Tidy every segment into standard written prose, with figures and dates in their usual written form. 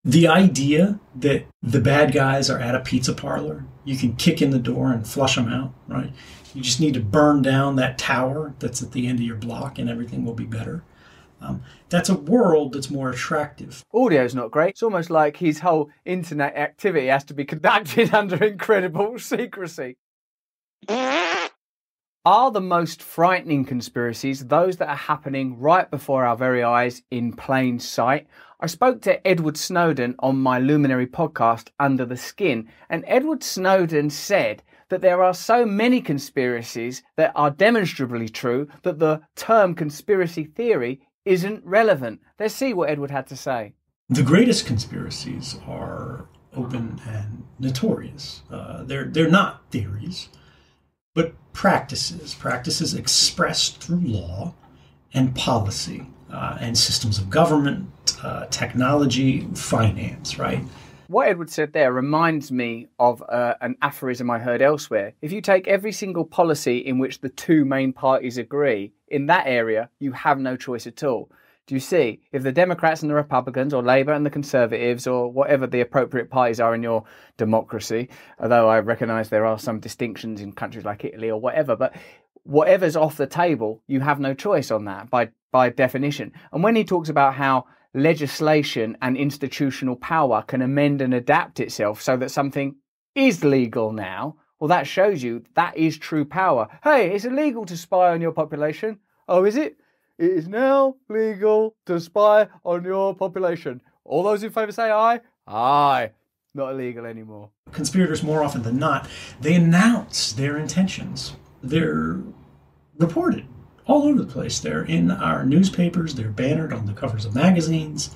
The idea that the bad guys are at a pizza parlor, you can kick in the door and flush them out, right? You just need to burn down that tower that's at the end of your block and everything will be better. That's a world that's more attractive. Audio's not great. It's almost like his whole internet activity has to be conducted under incredible secrecy. Are the most frightening conspiracies those that are happening right before our very eyes in plain sight? I spoke to Edward Snowden on my Luminary podcast, Under the Skin, and Edward Snowden said that there are so many conspiracies that are demonstrably true that the term conspiracy theory isn't relevant. Let's see what Edward had to say. The greatest conspiracies are open and notorious. They're not theories, but practices expressed through law and policy and systems of government, technology, finance, right? What Edward said there reminds me of an aphorism I heard elsewhere. If you take every single policy in which the two main parties agree, in that area, you have no choice at all. Do you see? If the Democrats and the Republicans, or Labour and the Conservatives, or whatever the appropriate parties are in your democracy, although I recognise there are some distinctions in countries like Italy or whatever, but whatever's off the table, you have no choice on that by definition. And when he talks about how legislation and institutional power can amend and adapt itself so that something is legal now, well, that shows you that is true power. Hey, it's illegal to spy on your population. Oh, is it? It is now legal to spy on your population. All those in favour say aye? Aye. Not illegal anymore. Conspirators, more often than not, they announce their intentions. They're reported all over the place. They're in our newspapers. They're bannered on the covers of magazines.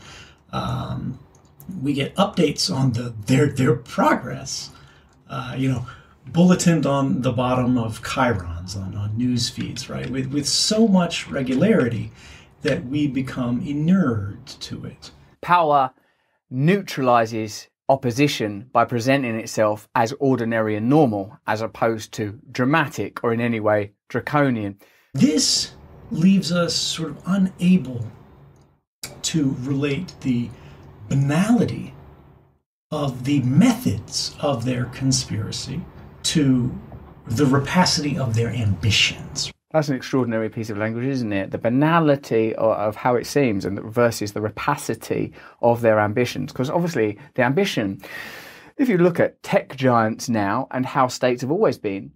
We get updates on their progress. Bulletined on the bottom of chyrons on news feeds, right? With so much regularity that we become inured to it. Power neutralizes opposition by presenting itself as ordinary and normal, as opposed to dramatic or in any way draconian. This leaves us sort of unable to relate the banality of the methods of their conspiracy to the rapacity of their ambitions. That's an extraordinary piece of language, isn't it? The banality of how it seems and versus the rapacity of their ambitions. Because obviously the ambition, if you look at tech giants now and how states have always been,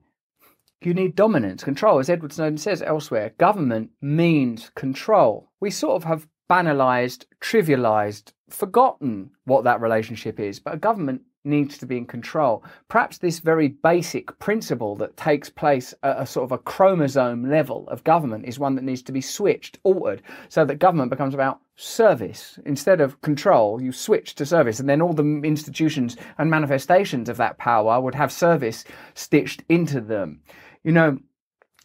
you need dominance, control. As Edward Snowden says elsewhere, government means control. We sort of have banalised, trivialised, forgotten what that relationship is. But a government needs to be in control. Perhaps this very basic principle that takes place at a sort of a chromosome level of government is one that needs to be switched, altered, so that government becomes about service. Instead of control, you switch to service, and then all the institutions and manifestations of that power would have service stitched into them. You know,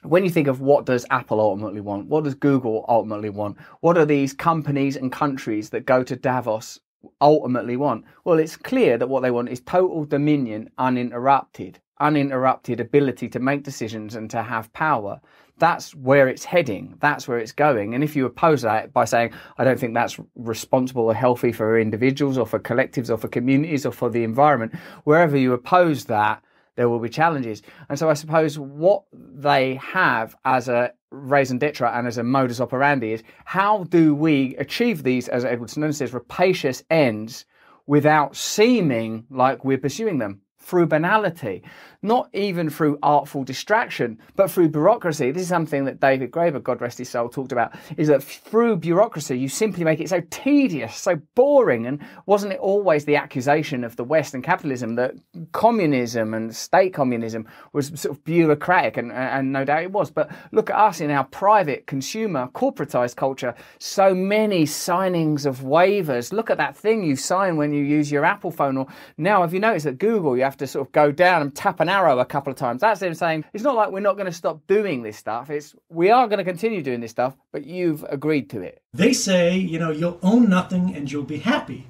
when you think of what does Apple ultimately want, what does Google ultimately want, what are these companies and countries that go to Davos ultimately want? Well, it's clear that what they want is total dominion, uninterrupted ability to make decisions and to have power. That's where it's heading. That's where it's going. And if you oppose that by saying, I don't think that's responsible or healthy for individuals or for collectives or for communities or for the environment, wherever you oppose that, there will be challenges. And so I suppose what they have as a raison d'etre and as a modus operandi is, how do we achieve these, as Edward Snowden says, rapacious ends without seeming like we're pursuing them? Through banality, not even through artful distraction, but through bureaucracy. This is something that David Graeber, God rest his soul, talked about, is that through bureaucracy, you simply make it so tedious, so boring. And wasn't it always the accusation of the West and capitalism that communism and state communism was sort of bureaucratic? And no doubt it was. But look at us in our private, consumer, corporatized culture. So many signings of waivers. Look at that thing you sign when you use your Apple phone. Or now, have you noticed that Google, you have to sort of go down and tap an arrow a couple of times? That's them saying, it's not like we're not going to stop doing this stuff. It's, we are going to continue doing this stuff, but you've agreed to it. They say, you'll own nothing and you'll be happy.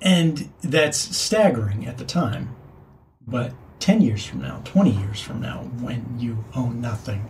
And that's staggering at the time. But 10 years from now, 20 years from now, when you own nothing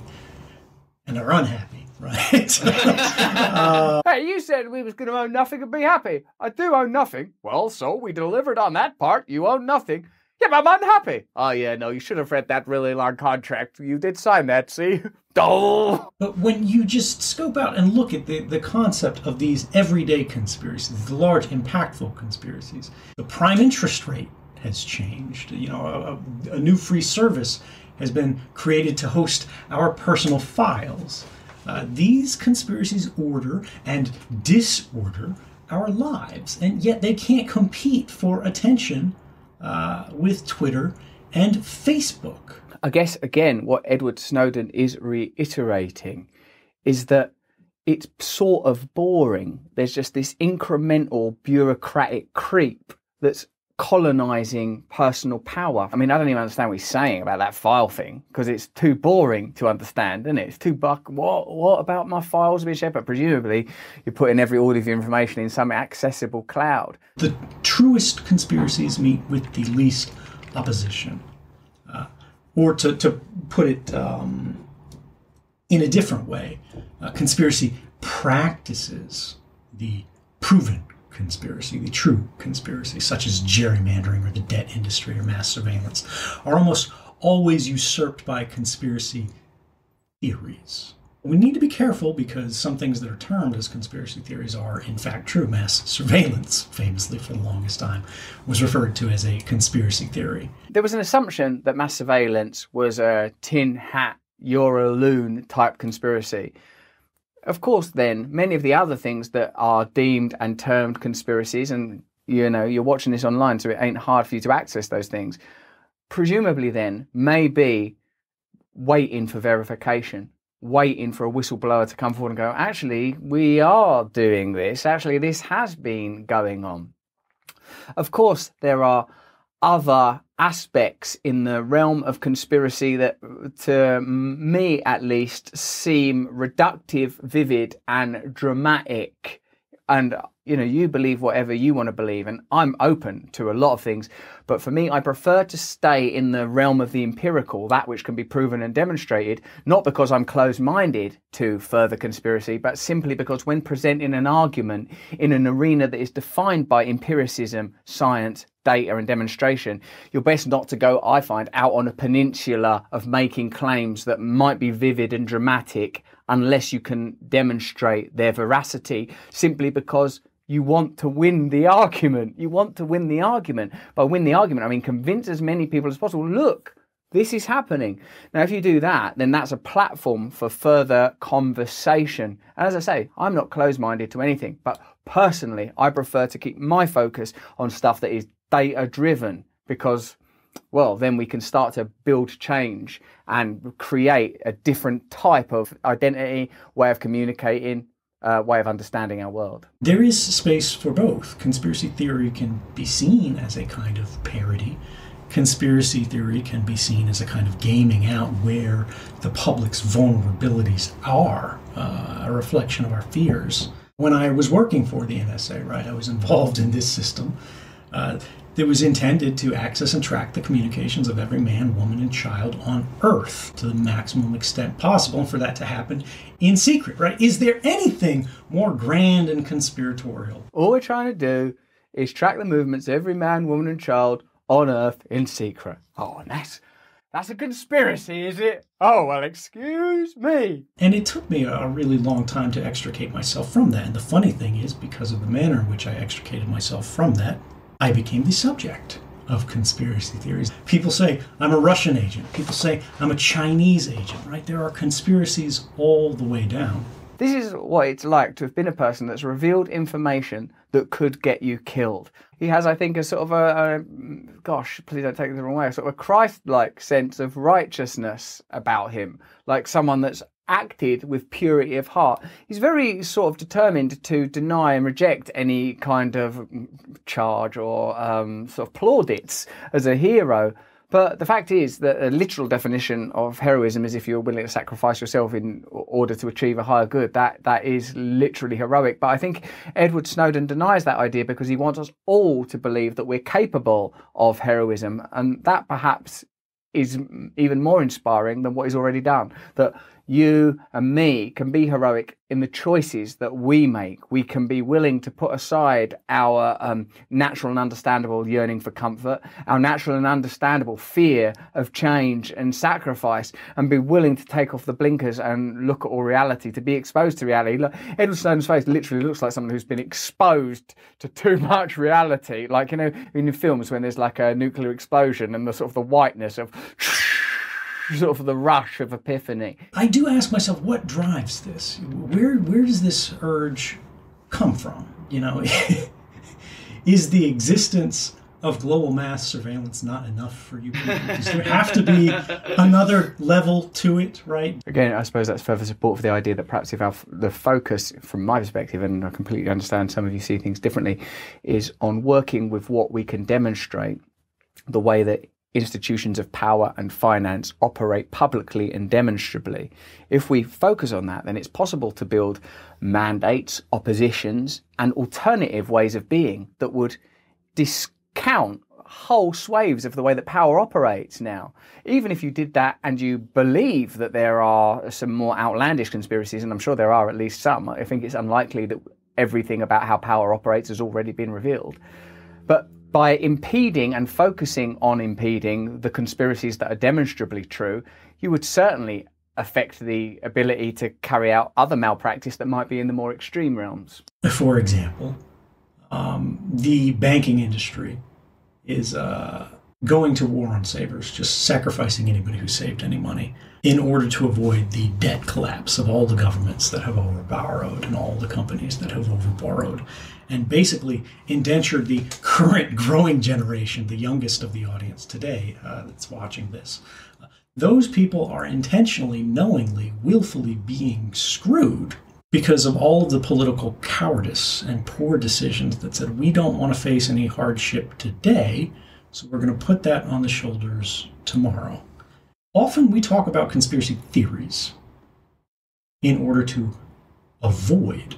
and are unhappy, right? Hey, you said we was going to own nothing and be happy. I do own nothing. Well, so we delivered on that part. You own nothing. Yeah, but I'm unhappy. Oh, yeah, no, you should have read that really long contract. You did sign that, see? Oh. But when you just scope out and look at the concept of these everyday conspiracies, the large, impactful conspiracies, the prime interest rate has changed. You know, a new free service has been created to host our personal files. These conspiracies order and disorder our lives, and yet they can't compete for attention with Twitter and Facebook. I guess, again, what Edward Snowden is reiterating is that it's sort of boring. There's just this incremental bureaucratic creep that's colonizing personal power. I mean, I don't even understand what he's saying about that file thing, because it's too boring to understand, isn't it? It's too what about my files being shared? But presumably you're putting all of your information in some accessible cloud. The truest conspiracies meet with the least opposition. Or to put it in a different way, conspiracy practices the proven conspiracy, the true conspiracy, such as gerrymandering or the debt industry or mass surveillance, are almost always usurped by conspiracy theories. We need to be careful because some things that are termed as conspiracy theories are in fact true. Mass surveillance, famously for the longest time, was referred to as a conspiracy theory. There was an assumption that mass surveillance was a tin hat, you're a loon type conspiracy. Of course, then, many of the other things that are deemed and termed conspiracies, and you know, you're watching this online, so it ain't hard for you to access those things, presumably then may be waiting for verification, waiting for a whistleblower to come forward and go, actually, we are doing this. Actually, this has been going on. Of course, there are other aspects in the realm of conspiracy that, to me at least, seem reductive, vivid, and dramatic. And, you know, you believe whatever you want to believe, and I'm open to a lot of things. But for me, I prefer to stay in the realm of the empirical, that which can be proven and demonstrated, not because I'm closed-minded to further conspiracy, but simply because when presenting an argument in an arena that is defined by empiricism, science, data and demonstration, you're best not to go, I find, out on a peninsula of making claims that might be vivid and dramatic unless you can demonstrate their veracity, simply because you want to win the argument. You want to win the argument. By win the argument, I mean convince as many people as possible, look, this is happening. Now, if you do that, then that's a platform for further conversation. And as I say, I'm not closed-minded to anything, but personally, I prefer to keep my focus on stuff that is data-driven, because, well, then we can start to build change and create a different type of identity, way of communicating, way of understanding our world. There is space for both. Conspiracy theory can be seen as a kind of parody. Conspiracy theory can be seen as a kind of gaming out where the public's vulnerabilities are, a reflection of our fears. When I was working for the NSA, right, I was involved in this system that was intended to access and track the communications of every man, woman, and child on Earth to the maximum extent possible, and for that to happen in secret, right? Is there anything more grand and conspiratorial? All we're trying to do is track the movements of every man, woman, and child on Earth in secret. Oh, and that's a conspiracy, is it? Oh, well, excuse me. And it took me a really long time to extricate myself from that. And the funny thing is, because of the manner in which I extricated myself from that, I became the subject of conspiracy theories. People say I'm a Russian agent. People say I'm a Chinese agent, right? There are conspiracies all the way down. This is what it's like to have been a person that's revealed information that could get you killed. He has, I think, a sort of gosh, please don't take it the wrong way, a sort of a Christ-like sense of righteousness about him, like someone that's acted with purity of heart. He's very sort of determined to deny and reject any kind of charge or sort of plaudits as a hero. But the fact is that a literal definition of heroism is if you're willing to sacrifice yourself in order to achieve a higher good. That is literally heroic. But I think Edward Snowden denies that idea because he wants us all to believe that we're capable of heroism. And that perhaps is even more inspiring than what he's already done. That you and me can be heroic in the choices that we make. We can be willing to put aside our natural and understandable yearning for comfort, our natural and understandable fear of change and sacrifice, and be willing to take off the blinkers and look at all reality, to be exposed to reality. Look, Edward Snowden's face literally looks like someone who's been exposed to too much reality. Like, you know, in the films when there's like a nuclear explosion and the sort of the whiteness of sort of the rush of epiphany. I do ask myself, what drives this? Where does this urge come from? You know, is the existence of global mass surveillance not enough for you people? Does there have to be another level to it, right? Again, I suppose that's further support for the idea that perhaps if the focus, from my perspective, and I completely understand some of you see things differently, is on working with what we can demonstrate, the way that institutions of power and finance operate publicly and demonstrably. If we focus on that, then it's possible to build mandates, oppositions, and alternative ways of being that would discount whole swathes of the way that power operates now. Even if you did that and you believe that there are some more outlandish conspiracies, and I'm sure there are at least some, I think it's unlikely that everything about how power operates has already been revealed. But by impeding and focusing on impeding the conspiracies that are demonstrably true, you would certainly affect the ability to carry out other malpractice that might be in the more extreme realms. For example, the banking industry is going to war on savers, just sacrificing anybody who saved any money in order to avoid the debt collapse of all the governments that have overborrowed and all the companies that have overborrowed, and basically indentured the current growing generation, the youngest of the audience today that's watching this. Those people are intentionally, knowingly, willfully being screwed because of all of the political cowardice and poor decisions that said, we don't want to face any hardship today, so we're going to put that on the shoulders tomorrow. Often we talk about conspiracy theories in order to avoid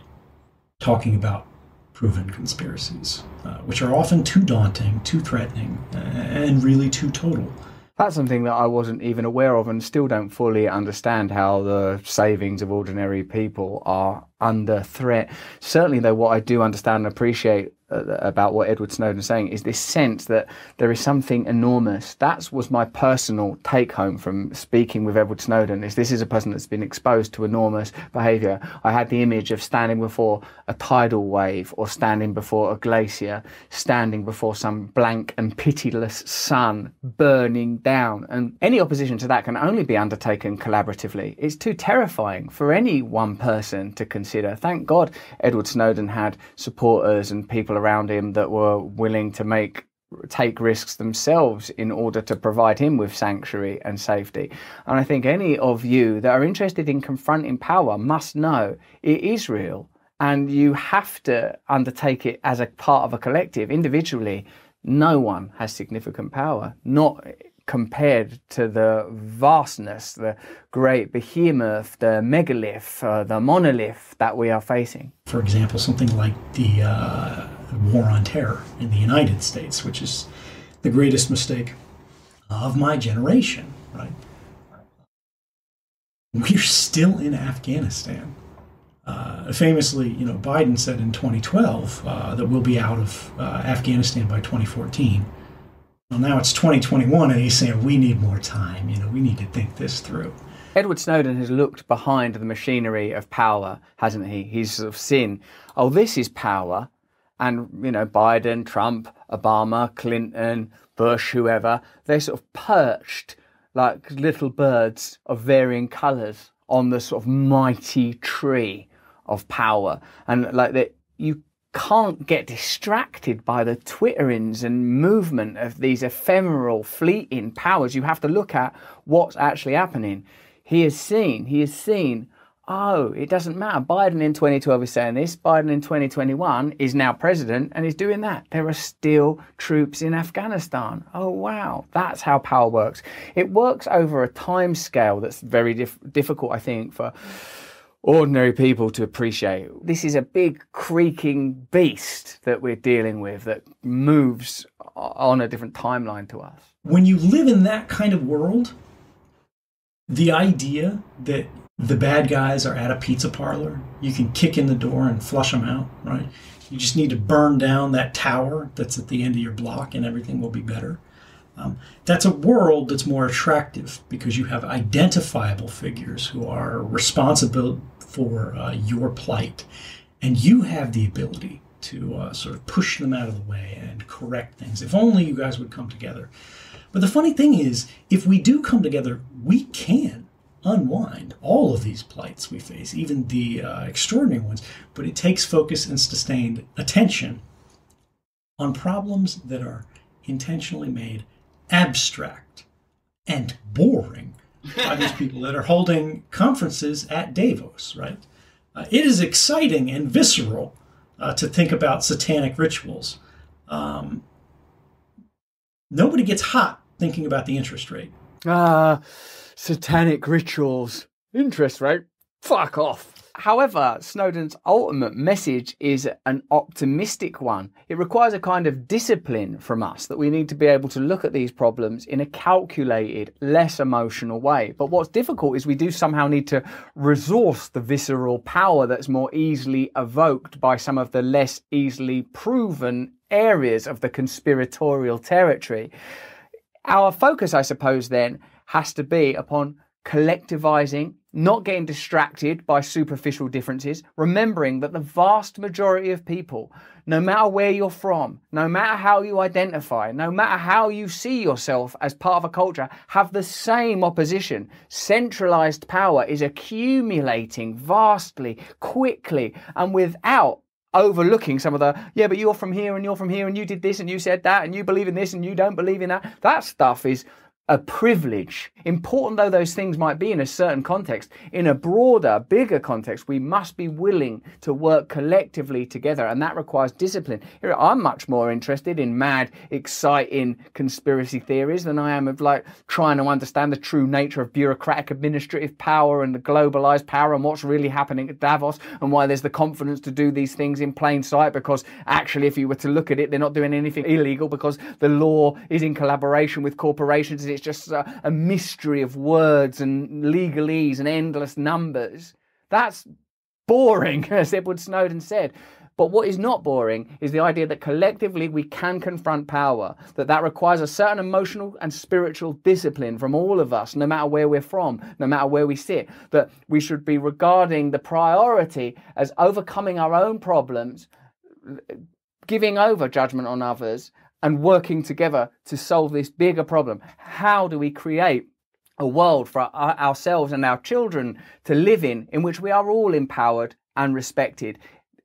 talking about proven conspiracies, which are often too daunting, too threatening, and really too total. That's something that I wasn't even aware of and still don't fully understand, how the savings of ordinary people are under threat. Certainly, though, what I do understand and appreciate about what Edward Snowden is saying is this sense that there is something enormous. That was my personal take home from speaking with Edward Snowden, is this is a person that's been exposed to enormous behaviour. I had the image of standing before a tidal wave, or standing before a glacier, standing before some blank and pitiless sun burning down. And any opposition to that can only be undertaken collaboratively. It's too terrifying for any one person to consider. Thank God Edward Snowden had supporters and people around him that were willing to take risks themselves in order to provide him with sanctuary and safety. And I think any of you that are interested in confronting power must know it is real, and you have to undertake it as a part of a collective. Individually, no one has significant power, not compared to the vastness, the great behemoth, the megalith, the monolith that we are facing. For example, something like the war on terror in the United States, which is the greatest mistake of my generation, right? We're still in Afghanistan. Famously, Biden said in 2012 that we'll be out of Afghanistan by 2014. Well, now it's 2021, and he's saying we need more time. We need to think this through. Edward Snowden has looked behind the machinery of power, hasn't he? He's sort of seen, oh, this is power. And, Biden, Trump, Obama, Clinton, Bush, whoever, they're sort of perched like little birds of varying colours on the sort of mighty tree of power. And like that, you can't get distracted by the twitterings and movement of these ephemeral, fleeting powers. You have to look at what's actually happening. He has seen, oh, it doesn't matter. Biden in 2012 is saying this. Biden in 2021 is now president and is doing that. There are still troops in Afghanistan. Oh, wow. That's how power works. It works over a time scale that's very difficult, I think, for ordinary people to appreciate. This is a big creaking beast that we're dealing with that moves on a different timeline to us. When you live in that kind of world, the idea that the bad guys are at a pizza parlor. You can kick in the door and flush them out, right? You just need to burn down that tower that's at the end of your block and everything will be better. That's a world that's more attractive because you have identifiable figures who are responsible for your plight. And you have the ability to sort of push them out of the way and correct things. If only you guys would come together. But the funny thing is, if we do come together, we can unwind all of these plights we face, even the extraordinary ones. But it takes focus and sustained attention on problems that are intentionally made abstract and boring by these people that are holding conferences at Davos, right? It is exciting and visceral to think about satanic rituals. Nobody gets hot thinking about the interest rate. Satanic rituals. Interest rate? Fuck off. However, Snowden's ultimate message is an optimistic one. It requires a kind of discipline from us that we need to be able to look at these problems in a calculated, less emotional way. But what's difficult is we do somehow need to resource the visceral power that's more easily evoked by some of the less easily proven areas of the conspiratorial territory. Our focus, I suppose, then, has to be upon collectivizing, not getting distracted by superficial differences, remembering that the vast majority of people, no matter where you're from, no matter how you identify, no matter how you see yourself as part of a culture, have the same opposition. Centralized power is accumulating vastly, quickly, and without overlooking some of the, yeah, but you're from here and you're from here and you did this and you said that and you believe in this and you don't believe in that. That stuff is a privilege. Important though those things might be in a certain context, in a broader, bigger context, we must be willing to work collectively together, and that requires discipline. I'm much more interested in mad, exciting conspiracy theories than I am of like trying to understand the true nature of bureaucratic administrative power and the globalized power and what's really happening at Davos and why there's the confidence to do these things in plain sight, because actually if you were to look at it, they're not doing anything illegal because the law is in collaboration with corporations. It's just a mystery of words and legalese and endless numbers. That's boring, as Edward Snowden said. But what is not boring is the idea that collectively we can confront power, that requires a certain emotional and spiritual discipline from all of us, no matter where we're from, no matter where we sit, that we should be regarding the priority as overcoming our own problems, giving over judgment on others, and working together to solve this bigger problem. How do we create a world for ourselves and our children to live in which we are all empowered and respected?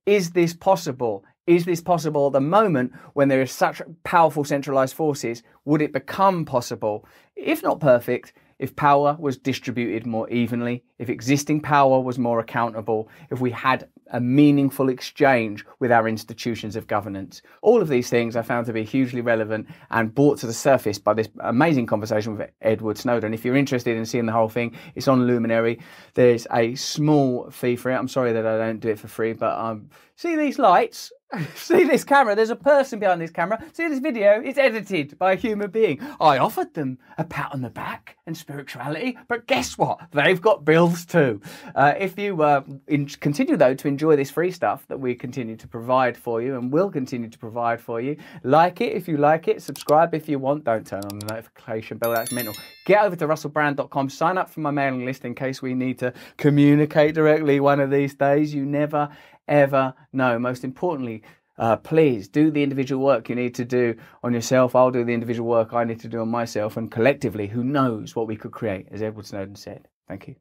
Is this possible? Is this possible at the moment when there is such powerful centralized forces? Would it become possible, if not perfect, if power was distributed more evenly, if existing power was more accountable, if we had a meaningful exchange with our institutions of governance? All of these things I found to be hugely relevant and brought to the surface by this amazing conversation with Edward Snowden. If you're interested in seeing the whole thing, it's on Luminary. There's a small fee for it. I'm sorry that I don't do it for free, but see these lights? See this camera? There's a person behind this camera. See this video? It's edited by a human being. I offered them a pat on the back and spirituality, but guess what? They've got bills too. If you continue though to enjoy this free stuff that we continue to provide for you and will continue to provide for you, like it if you like it, subscribe if you want, don't turn on the notification bell, that's mental. Get over to russellbrand.com, sign up for my mailing list in case we need to communicate directly one of these days. You never ever know. Most importantly, please do the individual work you need to do on yourself. I'll do the individual work I need to do on myself, and collectively, who knows what we could create, as Edward Snowden said. Thank you.